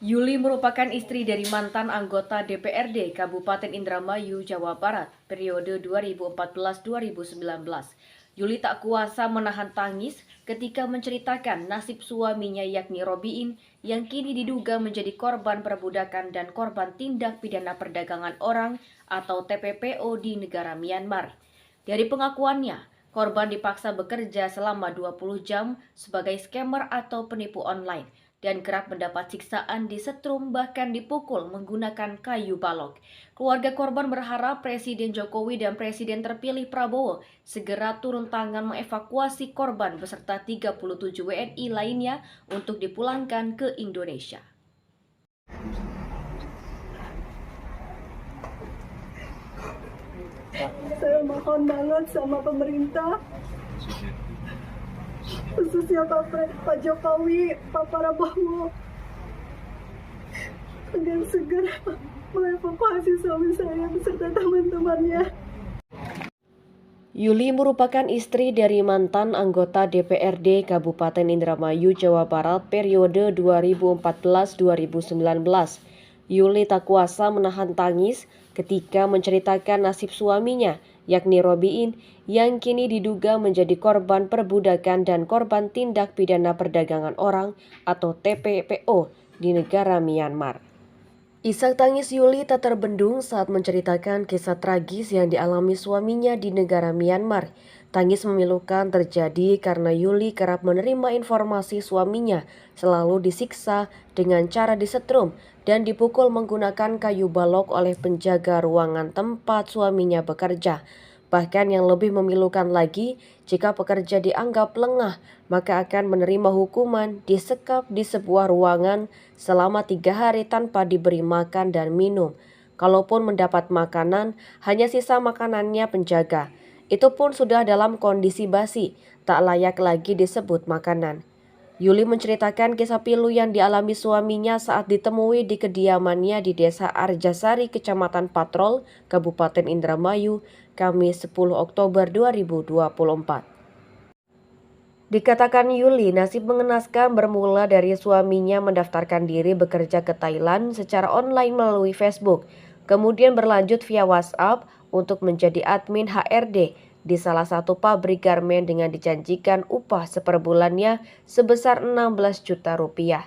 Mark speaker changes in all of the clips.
Speaker 1: Yuli merupakan istri dari mantan anggota DPRD Kabupaten Indramayu, Jawa Barat, periode 2014-2019. Yuli tak kuasa menahan tangis ketika menceritakan nasib suaminya yakni Robiin yang kini diduga menjadi korban perbudakan dan korban tindak pidana perdagangan orang atau TPPO di negara Myanmar. Dari pengakuannya, korban dipaksa bekerja selama 20 jam sebagai scammer atau penipu online dan kerap mendapat siksaan disetrum bahkan dipukul menggunakan kayu balok. Keluarga korban berharap Presiden Jokowi dan Presiden terpilih Prabowo segera turun tangan mengevakuasi korban beserta 37 WNI lainnya untuk dipulangkan ke Indonesia.
Speaker 2: Saya mohon banget sama pemerintah, khususnya Pak Jokowi, Pak Prabowo, agar segera mengevakuasi suami saya beserta teman-temannya.
Speaker 1: Yuli merupakan istri dari mantan anggota DPRD Kabupaten Indramayu, Jawa Barat periode 2014-2019. Yuli tak kuasa menahan tangis ketika menceritakan nasib suaminya, yakni Robiin, yang kini diduga menjadi korban perbudakan dan korban tindak pidana perdagangan orang atau TPPO di negara Myanmar. Isak tangis Yuli tak terbendung saat menceritakan kisah tragis yang dialami suaminya di negara Myanmar. Tangis memilukan terjadi karena Yuli kerap menerima informasi suaminya selalu disiksa dengan cara disetrum dan dipukul menggunakan kayu balok oleh penjaga ruangan tempat suaminya bekerja. Bahkan yang lebih memilukan lagi, jika pekerja dianggap lengah, maka akan menerima hukuman disekap di sebuah ruangan selama 3 hari tanpa diberi makan dan minum. Kalaupun mendapat makanan, hanya sisa makanannya penjaga. Itu pun sudah dalam kondisi basi, tak layak lagi disebut makanan. Yuli menceritakan kisah pilu yang dialami suaminya saat ditemui di kediamannya di Desa Arjasari, Kecamatan Patrol, Kabupaten Indramayu, Kamis 10 Oktober 2024. Dikatakan Yuli, nasib mengenaskan bermula dari suaminya mendaftarkan diri bekerja ke Thailand secara online melalui Facebook, kemudian berlanjut via WhatsApp untuk menjadi admin HRD di salah satu pabrik garmen dengan dijanjikan upah seperbulannya sebesar 16 juta rupiah.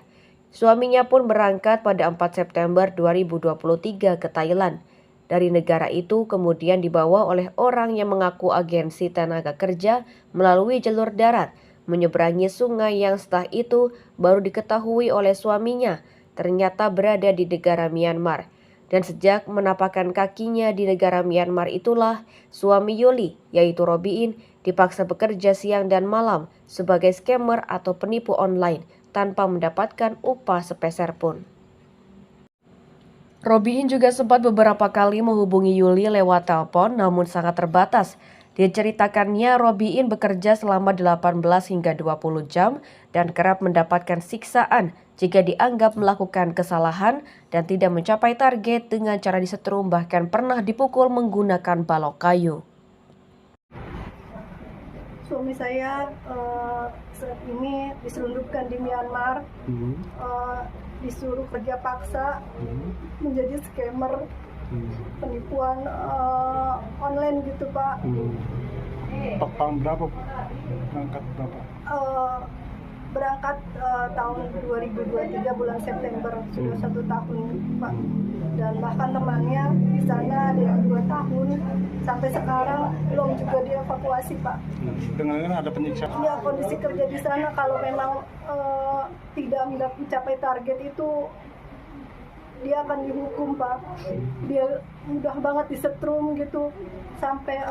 Speaker 1: Suaminya pun berangkat pada 4 September 2023 ke Thailand. Dari negara itu kemudian dibawa oleh orang yang mengaku agensi tenaga kerja melalui jalur darat, menyeberangi sungai yang setelah itu baru diketahui oleh suaminya ternyata berada di negara Myanmar. Dan sejak menapakkan kakinya di negara Myanmar itulah suami Yuli, yaitu Robiin, dipaksa bekerja siang dan malam sebagai scammer atau penipu online tanpa mendapatkan upah sepeser pun. Robiin juga sempat beberapa kali menghubungi Yuli lewat telepon namun sangat terbatas. Diceritakannya Robiin bekerja selama 18 hingga 20 jam dan kerap mendapatkan siksaan jika dianggap melakukan kesalahan dan tidak mencapai target dengan cara disetrum, bahkan pernah dipukul menggunakan balok kayu.
Speaker 2: Suami saya saat ini diselundupkan di Myanmar, disuruh kerja paksa, menjadi scammer, penipuan online gitu Pak.
Speaker 3: Tahun berapa? Berangkat berapa?
Speaker 2: Berangkat tahun 2023 bulan September, sudah 1 tahun Pak. Dan bahkan temannya di sana ada yang 2 tahun, sampai sekarang belum juga dievakuasi Pak.
Speaker 3: Dengan ada penyiksaan?
Speaker 2: Ya, kondisi kerja di sana kalau memang tidak mencapai target itu dia akan dihukum Pak. Dia mudah banget disetrum gitu sampai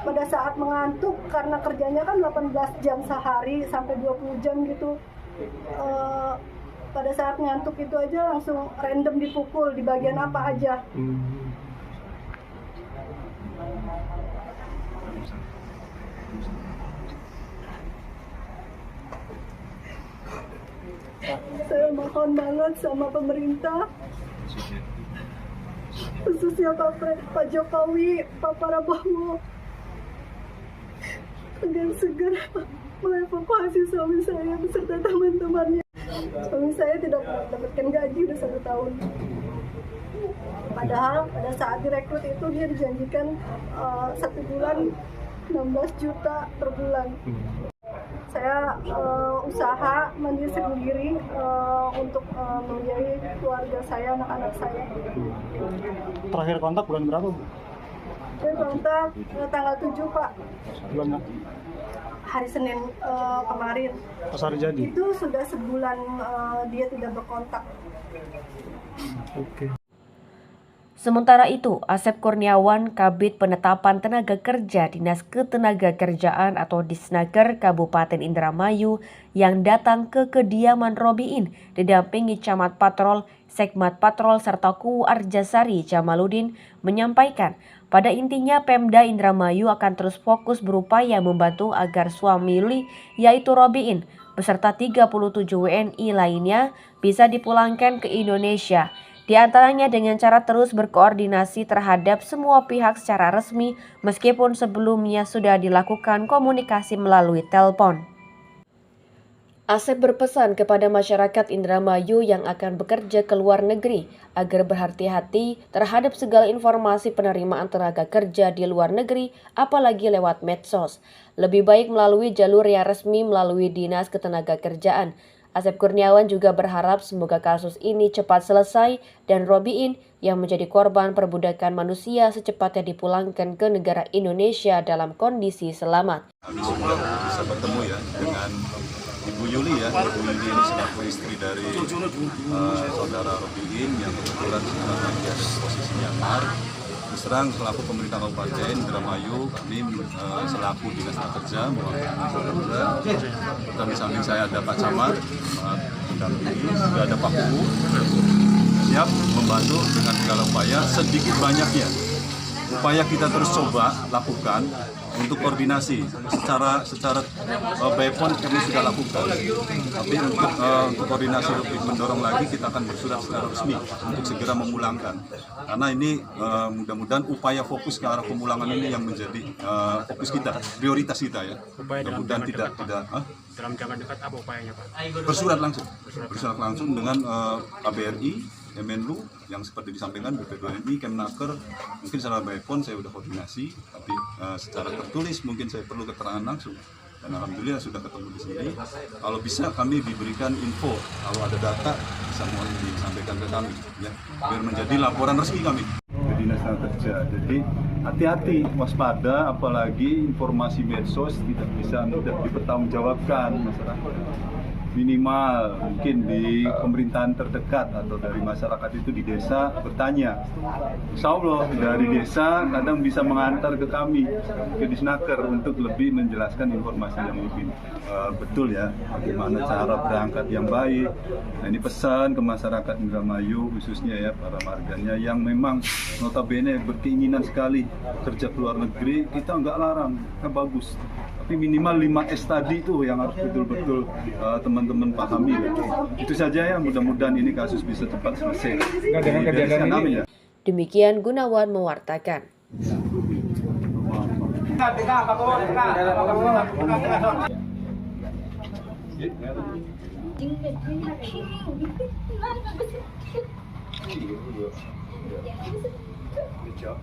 Speaker 2: pada saat mengantuk karena kerjanya kan 18 jam sehari sampai 20 jam gitu. Pada saat ngantuk itu aja langsung random dipukul di bagian apa aja. Saya mohon banget sama pemerintah, khususnya Pak Jokowi, Pak Prabowo, agar segera mengevakuasi suami saya beserta teman-temannya. Suami saya tidak pernah mendapatkan gaji udah 1 tahun. Padahal pada saat direkrut itu dia dijanjikan 1 bulan 16 juta per bulan. Saya usaha mandiri sendiri untuk membiayai keluarga saya, anak-anak saya.
Speaker 3: Terakhir kontak bulan berapa, Bu?
Speaker 2: Saya kontak tanggal 7, Pak.
Speaker 3: Bulan
Speaker 2: Hari Senin kemarin.
Speaker 3: pas hari jadi.
Speaker 2: Itu sudah sebulan dia tidak berkontak.
Speaker 3: Oke.
Speaker 1: Sementara itu, Asep Kurniawan, Kabid Penetapan Tenaga Kerja Dinas Ketenagakerjaan atau Disnaker Kabupaten Indramayu yang datang ke kediaman Robiin didampingi Camat Patrol, Sekmat Patrol serta Ku Arjasari Jamaluddin menyampaikan pada intinya Pemda Indramayu akan terus fokus berupaya membantu agar suami Yuli yaitu Robiin beserta 37 WNI lainnya bisa dipulangkan ke Indonesia. Di antaranya dengan cara terus berkoordinasi terhadap semua pihak secara resmi meskipun sebelumnya sudah dilakukan komunikasi melalui telepon. Asep berpesan kepada masyarakat Indramayu yang akan bekerja ke luar negeri agar berhati-hati terhadap segala informasi penerimaan tenaga kerja di luar negeri apalagi lewat medsos. Lebih baik melalui jalur yang resmi melalui Dinas Ketenagakerjaan. Asep Kurniawan juga berharap semoga kasus ini cepat selesai dan Robiin yang menjadi korban perbudakan manusia secepatnya dipulangkan ke negara Indonesia dalam kondisi selamat.
Speaker 4: Kami sudah bisa bertemu ya dengan Ibu Yuli ya. Ibu Yuli ini selaku istri dari saudara Robiin yang kebetulan sekarang lagi ada di posisi Myanmar. Terus terang selaku pemerintah Kabupaten Indramayu, kami selaku Dinas Tenaga Kerja dan di samping saya ada Pak Camat, juga ada Pak Kuku, siap membantu dengan segala upaya sedikit banyaknya. Upaya kita terus coba lakukan untuk koordinasi secara BPON kami sudah lakukan, tapi untuk koordinasi lebih mendorong lagi kita akan bersurat secara resmi untuk segera memulangkan, karena ini mudah-mudahan upaya fokus ke arah pemulangan ini yang menjadi fokus kita, prioritas kita ya. Mudah-mudahan tidak
Speaker 5: dalam jangka dekat apa upayanya, Pak?
Speaker 4: bersurat langsung dengan KBRI, Kemenlu yang seperti disampaikan BP2MI, Kemnaker, mungkin secara BPON saya sudah koordinasi, tapi secara tertulis mungkin saya perlu keterangan langsung. Dan alhamdulillah sudah ketemu di sini. Kalau bisa kami diberikan info, kalau ada data bisa mohon disampaikan ke kami, ya, biar menjadi laporan resmi kami. Dinas Tenaga Kerja, jadi hati-hati, waspada, apalagi informasi medsos tidak bisa mudah dipertanggungjawabkan masyarakat. Minimal mungkin di pemerintahan terdekat atau dari masyarakat itu di desa bertanya. Insya Allah dari desa kadang bisa mengantar ke kami, ke Disnaker untuk lebih menjelaskan informasi yang lebih betul ya, bagaimana cara berangkat yang baik. Nah, ini pesan ke masyarakat Indramayu khususnya ya para marganya yang memang notabene berkeinginan sekali kerja ke luar negeri, kita nggak larang, kan bagus. Tapi minimal 5S tadi itu yang harus betul-betul teman-teman pahami. Itu saja ya, mudah-mudahan ini kasus bisa cepat selesai. Dengan kejadian ini. Ya.
Speaker 1: Demikian Gunawan mewartakan.
Speaker 4: Good job.